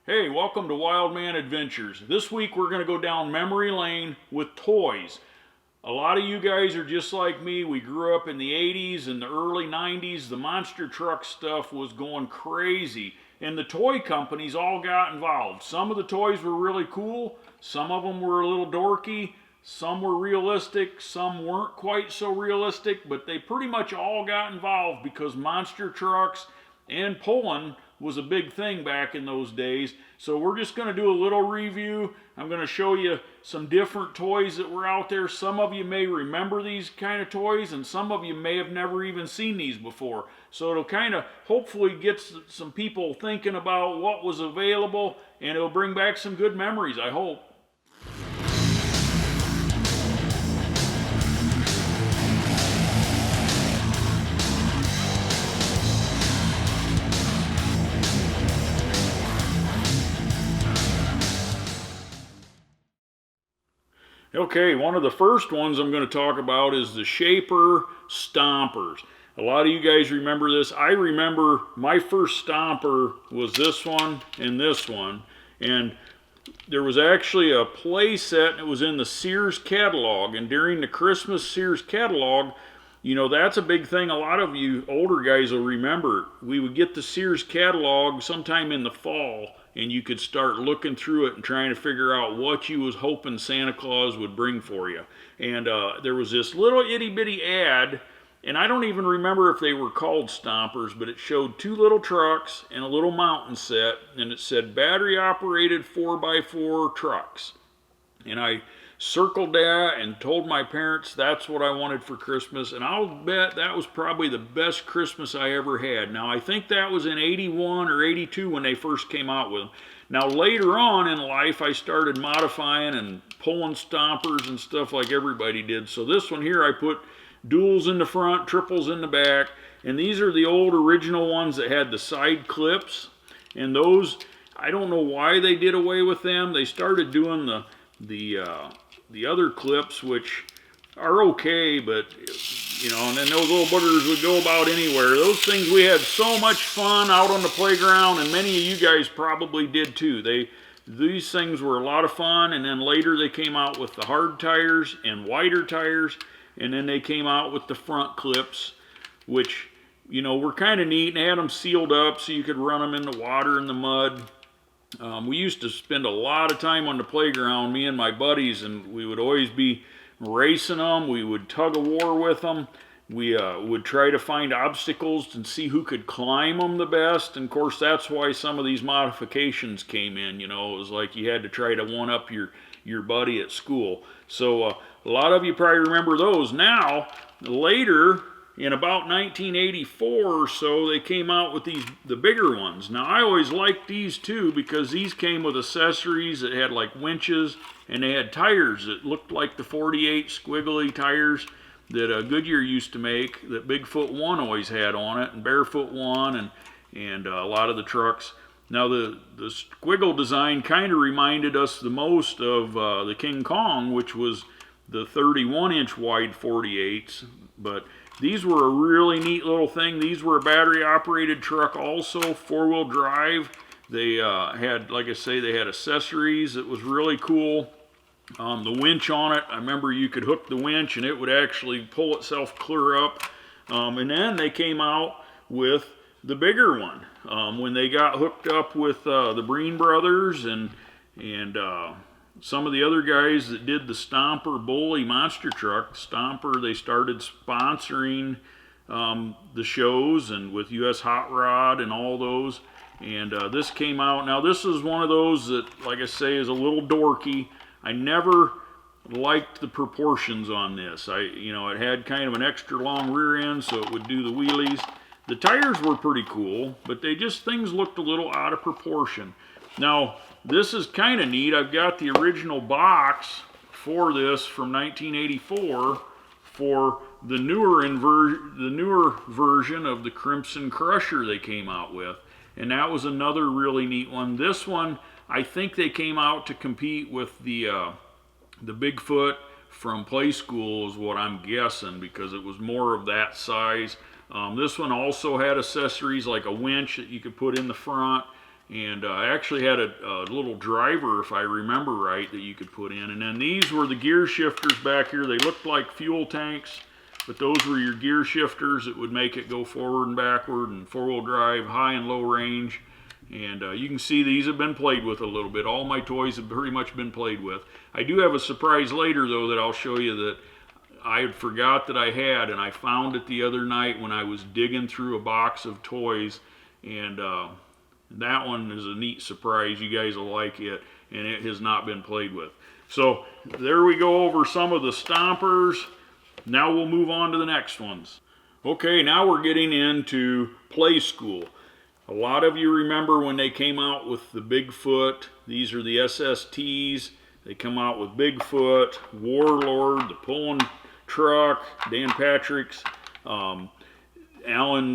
Hey, welcome to Wildman Adventures. This week we're going to go down memory lane with toys. A lot of you guys are just like me. We grew up in the 80s and the early 90s. The monster truck stuff was going crazy. And the toy companies all got involved. Some of the toys were really cool. Some of them were a little dorky. Some were realistic. Some weren't quite so realistic. But they pretty much all got involved because monster trucks and pulling was a big thing back in those days. So we're just going to do a little review. I'm going to show you some different toys that were out there. Some of you may remember these kind of toys, and some of you may have never even seen these before. So it'll kind of hopefully get some people thinking about what was available, and it'll bring back some good memories, I hope. Okay, one of the first ones I'm going to talk about is the Shaper Stompers. A lot of you guys remember this. I remember my first Stomper was this one and this one. And there was actually a play set, and it was in the Sears catalog. And during the Christmas Sears catalog, you know, that's a big thing. A lot of you older guys will remember. We would get the Sears catalog sometime in the fall, and you could start looking through it and trying to figure out what you was hoping Santa Claus would bring for you. And there was this little itty-bitty ad, and I don't even remember if they were called Stompers, but it showed two little trucks and a little mountain set, and it said battery-operated 4x4 trucks. And I circled that and told my parents that's what I wanted for Christmas, and I'll bet that was probably the best Christmas I ever had. Now, I think that was in 81 or 82 when they first came out with them. Now, later on in life, I started modifying and pulling Stompers and stuff like everybody did. So this one here, I put duals in the front, triples in the back, and these are the old original ones that had the side clips, and those, I don't know why they did away with them. They started doing the other clips, which are okay, but you know, and then those little boogers would go about anywhere. Those things, we had so much fun out on the playground, and many of you guys probably did too. These things were a lot of fun, and then later they came out with the hard tires and wider tires, and then they came out with the front clips, which, you know, were kind of neat, and had them sealed up so you could run them in the water and the mud. We used to spend a lot of time on the playground, me and my buddies, and we would always be racing them. We would tug a war with them. We would try to find obstacles and see who could climb them the best. And of course, that's why some of these modifications came in. You know, it was like you had to try to one-up your buddy at school. So a lot of you probably remember those. Now, later, in about 1984 or so, they came out with the bigger ones. Now, I always liked these too because these came with accessories that had like winches, and they had tires that looked like the 48 squiggly tires that Goodyear used to make, that Bigfoot 1 always had on it, and Barefoot 1, and a lot of the trucks. Now, the squiggle design kind of reminded us the most of the King Kong, which was the 31-inch wide 48s, but these were a really neat little thing. These were a battery-operated truck also, four-wheel drive. They had, like I say, they had accessories that was really cool. The winch on it, I remember you could hook the winch and it would actually pull itself clear up. And then they came out with the bigger one. When they got hooked up with the Breen brothers and some of the other guys that did the Stomper Bully monster truck, Stomper, they started sponsoring the shows, and with US Hot Rod and all those. And this came out. Now, this is one of those that, like I say, is a little dorky. I never liked the proportions on this. You know, it had kind of an extra long rear end, so it would do the wheelies. The tires were pretty cool, but things looked a little out of proportion. Now, this is kind of neat. I've got the original box for this from 1984 for the newer version of the Crimson Crusher they came out with. And that was another really neat one. This one, I think they came out to compete with the Bigfoot from Play School is what I'm guessing, because it was more of that size. This one also had accessories like a winch that you could put in the front, And I actually had a little driver, if I remember right, that you could put in. And then these were the gear shifters back here. They looked like fuel tanks, but those were your gear shifters that would make it go forward and backward and four-wheel drive, high and low range. And you can see these have been played with a little bit. All my toys have pretty much been played with. I do have a surprise later, though, that I'll show you that I had forgot that I had, and I found it the other night when I was digging through a box of toys. And that one is a neat surprise. You guys will like it, and it has not been played with. So there we go over some of the Stompers. Now we'll move on to the next ones. Okay, now we're getting into Play School. A lot of you remember when they came out with the Bigfoot. These are the SSTs. They come out with Bigfoot, Warlord, the pulling truck, Dan Patrick's, Alan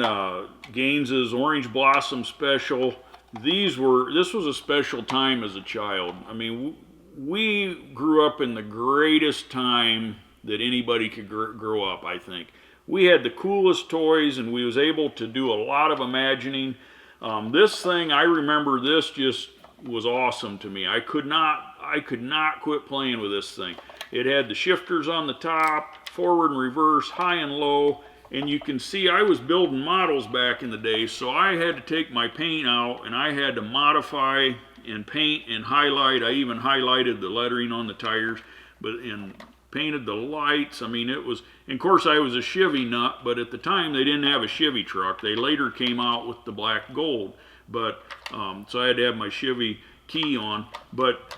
Gaines's Orange Blossom Special. This was a special time as a child. I mean, we grew up in the greatest time that anybody could grow up, I think. We had the coolest toys, and we was able to do a lot of imagining. This thing, I remember this just was awesome to me. I could not quit playing with this thing. It had the shifters on the top, forward and reverse, high and low, and you can see I was building models back in the day, so I had to take my paint out and I had to modify and paint and highlight. I even highlighted the lettering on the tires, and painted the lights. I mean, it was, and of course I was a Chevy nut, but at the time they didn't have a Chevy truck. They later came out with the black gold, but so I had to have my Chevy key on. But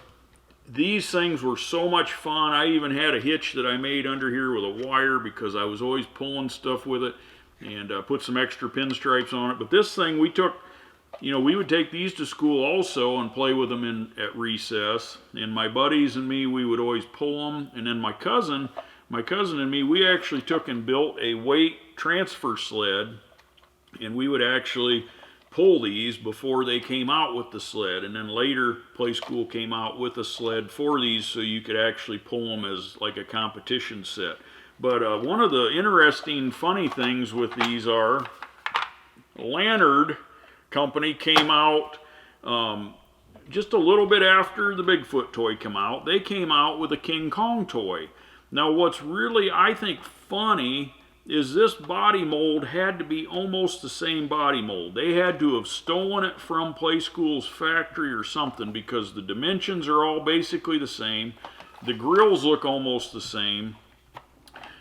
these things were so much fun. I even had a hitch that I made under here with a wire because I was always pulling stuff with it, and put some extra pinstripes on it. But this thing, we took, you know, we would take these to school also and play with them at recess. And my buddies and me, we would always pull them. And then my cousin and me, we actually took and built a weight transfer sled, and we would actually pull these before they came out with the sled. And then later, Play School came out with a sled for these so you could actually pull them as like a competition set. But one of the interesting, funny things with these are Lannard Company came out just a little bit after the Bigfoot toy came out. They came out with a King Kong toy. Now what's really, I think, funny is this body mold had to be almost the same body mold. They had to have stolen it from Play School's factory or something, because the dimensions are all basically the same. The grills look almost the same.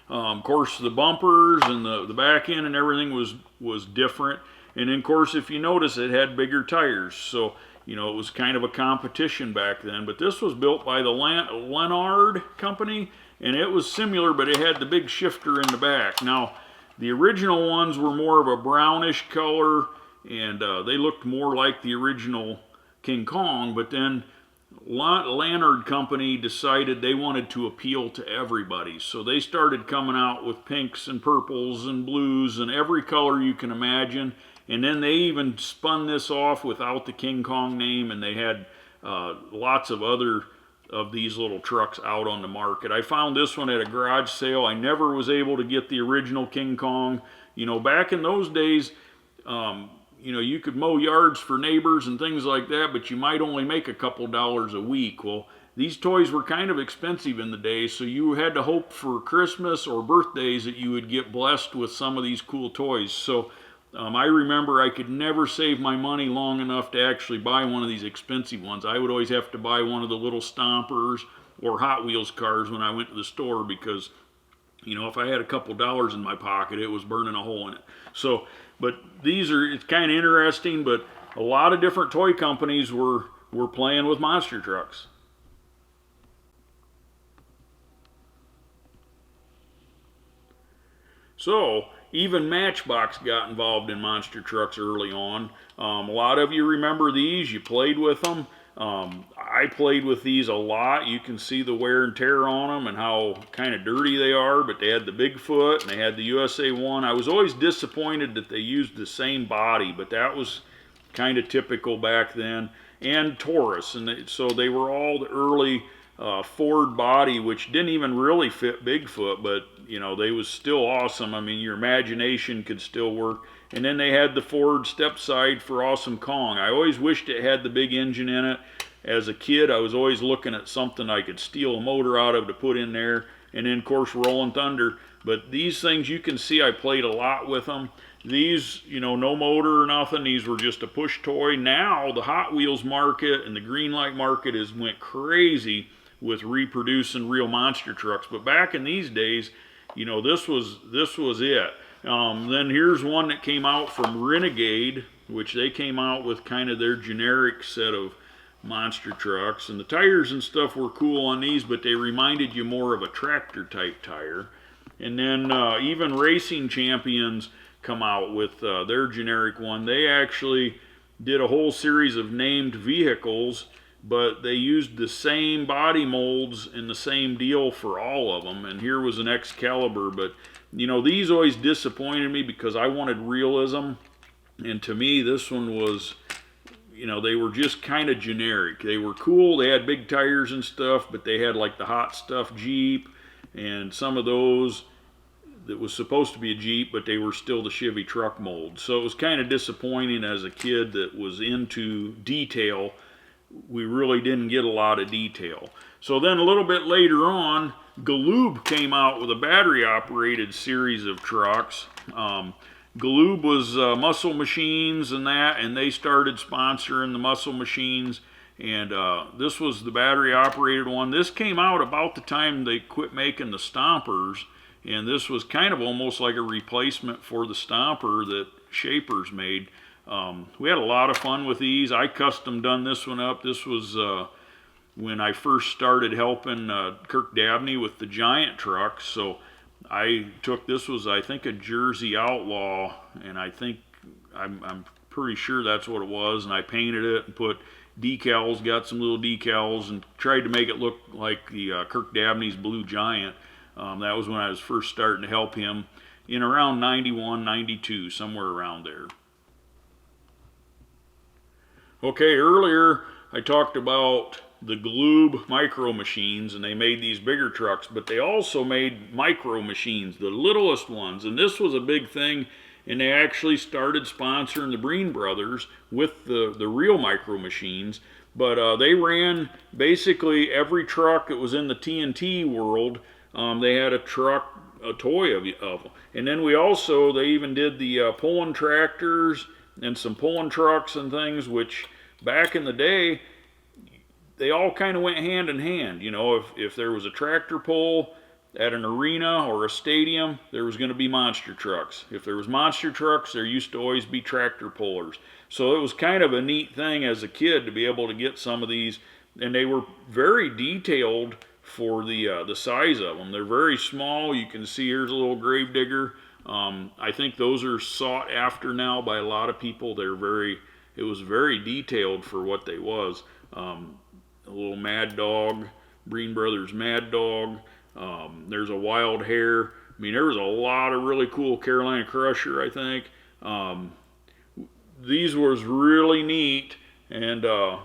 Of course, the bumpers and the back end and everything was different. And then, of course, if you notice, it had bigger tires. So, you know, it was kind of a competition back then. But this was built by the Lannard Company, and it was similar, but it had the big shifter in the back. Now, the original ones were more of a brownish color, and they looked more like the original King Kong. But then Lannard Company decided they wanted to appeal to everybody. So they started coming out with pinks and purples and blues and every color you can imagine. And then they even spun this off without the King Kong name, and they had lots of other of these little trucks out on the market. I found this one at a garage sale. I never was able to get the original King Kong. You know, back in those days, you know, you could mow yards for neighbors and things like that, but you might only make a couple dollars a week. Well, these toys were kind of expensive in the day, so you had to hope for Christmas or birthdays that you would get blessed with some of these cool toys. So I remember I could never save my money long enough to actually buy one of these expensive ones. I would always have to buy one of the little Stompers or Hot Wheels cars when I went to the store, because, you know, if I had a couple dollars in my pocket, it was burning a hole in it. So, but these are, it's kind of interesting, but a lot of different toy companies were playing with monster trucks. So, even Matchbox got involved in monster trucks early on. A lot of you remember these. You played with them. I played with these a lot. You can see the wear and tear on them and how kind of dirty they are, but they had the Bigfoot and they had the USA 1. I was always disappointed that they used the same body, but that was kind of typical back then. And Taurus, and so they were all the early Ford body, which didn't even really fit Bigfoot, but you know, they was still awesome. I mean, your imagination could still work. And then they had the Ford step side for Awesome Kong. I always wished it had the big engine in it. As a kid, I was always looking at something I could steal a motor out of to put in there. And then, of course, Rolling Thunder. But these things, you can see I played a lot with them. These, you know, no motor or nothing. These were just a push toy. Now, the Hot Wheels market and the Greenlight market has went crazy with reproducing real monster trucks. But back in these days, you know, this was it. Then here's one that came out from Renegade, which they came out with kind of their generic set of monster trucks. And the tires and stuff were cool on these, but they reminded you more of a tractor type tire. And then even Racing Champions come out with their generic one. They actually did a whole series of named vehicles, but they used the same body molds and the same deal for all of them. And here was an Excalibur, but you know, these always disappointed me because I wanted realism. And to me, this one was, you know, they were just kind of generic. They were cool, they had big tires and stuff, but they had like the Hot Stuff Jeep and some of those that was supposed to be a Jeep, but they were still the Chevy truck mold. So it was kind of disappointing as a kid that was into detail. We really didn't get a lot of detail. So then a little bit later on, Galoob came out with a battery-operated series of trucks. Galoob was Muscle Machines and that, and they started sponsoring the Muscle Machines. And this was the battery-operated one. This came out about the time they quit making the Stompers. And this was kind of almost like a replacement for the Stomper that Shapers made. We had a lot of fun with these. I custom done this one up. This was when I first started helping Kirk Dabney with the giant trucks. So I took, this was I think a Jersey Outlaw, and I think, I'm pretty sure that's what it was, and I painted it and put decals, got some little decals, and tried to make it look like the Kirk Dabney's Blue Giant. That was when I was first starting to help him in around 91, 92, somewhere around there. Okay, earlier I talked about the Galoob micro machines, and they made these bigger trucks, but they also made micro machines, the littlest ones, and this was a big thing, and they actually started sponsoring the Breen brothers with the real micro machines. But they ran basically every truck that was in the TNT world. They had a toy of them. And then they even did the pulling tractors and some pulling trucks and things, which back in the day, they all kind of went hand in hand. You know, if there was a tractor pull at an arena or a stadium, there was going to be monster trucks. If there was monster trucks, there used to always be tractor pullers. So it was kind of a neat thing as a kid to be able to get some of these, and they were very detailed for the size of them. They're very small. You can see here's a little Gravedigger. I think those are sought after now by a lot of people. It was very detailed for what they was. A little Mad Dog, Breen Brothers Mad Dog. There's a Wild Hare. I mean, there was a lot of really cool Carolina Crusher, I think. These was really neat, and a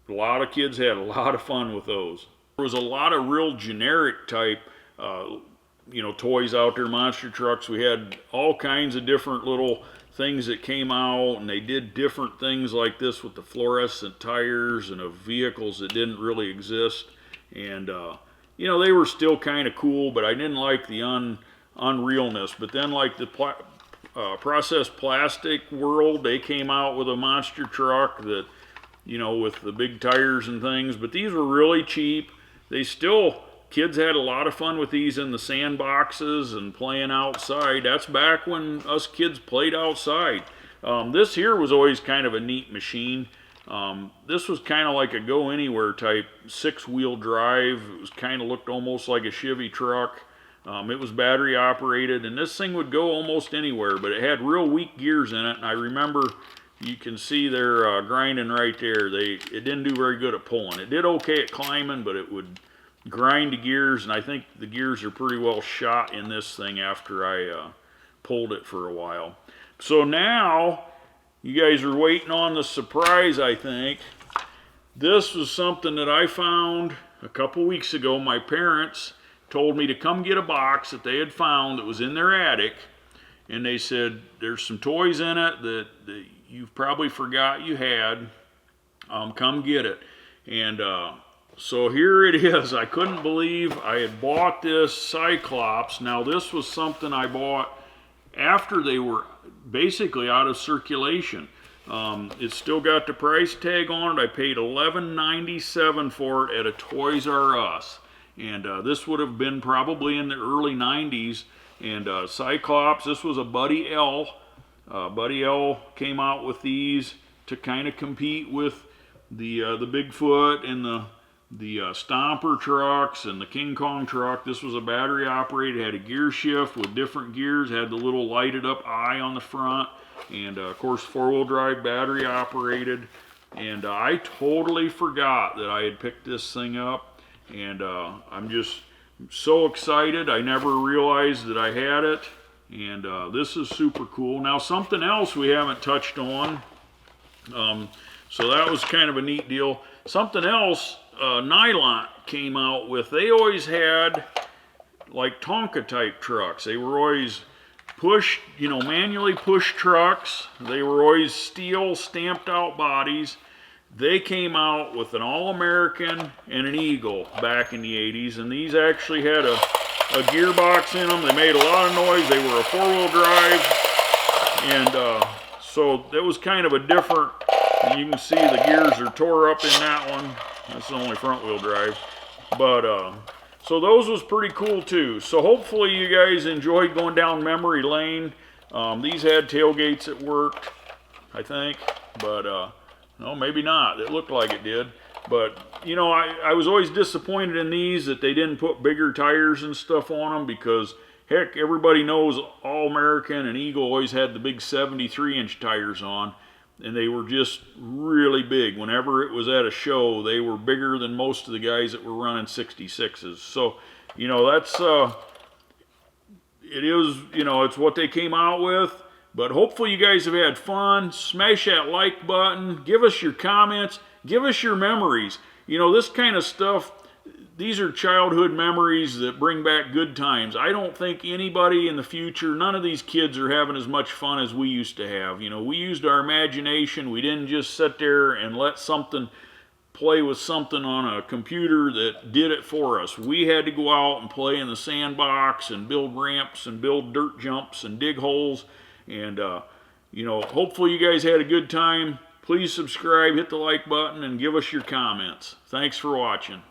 lot of kids had a lot of fun with those. There was a lot of real generic type, toys out there, monster trucks. We had all kinds of different little things that came out, and they did different things like this with the fluorescent tires and of vehicles that didn't really exist. And, they were still kind of cool, but I didn't like the unrealness. But then like the processed plastic world, they came out with a monster truck that, with the big tires and things. But these were really cheap. Kids had a lot of fun with these in the sandboxes and playing outside. That's back when us kids played outside. This here was always kind of a neat machine. This was kind of like a go-anywhere type 6-wheel drive. It was kind of looked almost like a Chevy truck. It was battery operated, and this thing would go almost anywhere, but it had real weak gears in it. And I remember, you can see they're grinding right there. It didn't do very good at pulling. It did okay at climbing, but it would grind the gears, and I think the gears are pretty well shot in this thing after I pulled it for a while. So now, you guys are waiting on the surprise, I think. This was something that I found a couple weeks ago. My parents told me to come get a box that they had found that was in their attic, and they said, there's some toys in it that you've probably forgot you had. Come get it. And so here it is. I couldn't believe I had bought this Cyclops. Now this was something I bought after they were basically out of circulation. It's still got the price tag on it. I paid $11.97 for it at a Toys R Us. And this would have been probably in the early 90s. And Cyclops, this was a Buddy L. Buddy L came out with these to kind of compete with the Bigfoot and the Stomper trucks and the King Kong truck. This was a battery operated, had a gear shift with different gears, had the little lighted up eye on the front, and of course 4-wheel drive, battery operated. And I totally forgot that I had picked this thing up, and I'm just so excited. I never realized that I had it, and this is super cool. Now something else we haven't touched on, so that was kind of a neat deal. Something else Nylon came out with. They always had like Tonka type trucks. They were always pushed, you know, manually pushed trucks. They were always steel stamped out bodies. They came out with an All-American and an Eagle back in the 80s, and these actually had a gearbox in them. They made a lot of noise. They were a 4-wheel drive, and so that was kind of a different, you can see the gears are tore up in that one. That's the only front-wheel drive. But, so those was pretty cool too. So hopefully you guys enjoyed going down memory lane. These had tailgates that worked, I think, but no, maybe not. It looked like it did. But, you know, I was always disappointed in these that they didn't put bigger tires and stuff on them, because, heck, everybody knows All-American and Eagle always had the big 73-inch tires on, and they were just really big. Whenever it was at a show, they were bigger than most of the guys that were running 66s. So, you know, that's, it is, you know, it's what they came out with. But hopefully you guys have had fun. Smash that like button. Give us your comments. Give us your memories. You know, this kind of stuff, these are childhood memories that bring back good times. I don't think anybody in the future, none of these kids are having as much fun as we used to have. You know, we used our imagination. We didn't just sit there and let something play with something on a computer that did it for us. We had to go out and play in the sandbox and build ramps and build dirt jumps and dig holes. And, you know, hopefully you guys had a good time. Please subscribe, hit the like button, and give us your comments. Thanks for watching.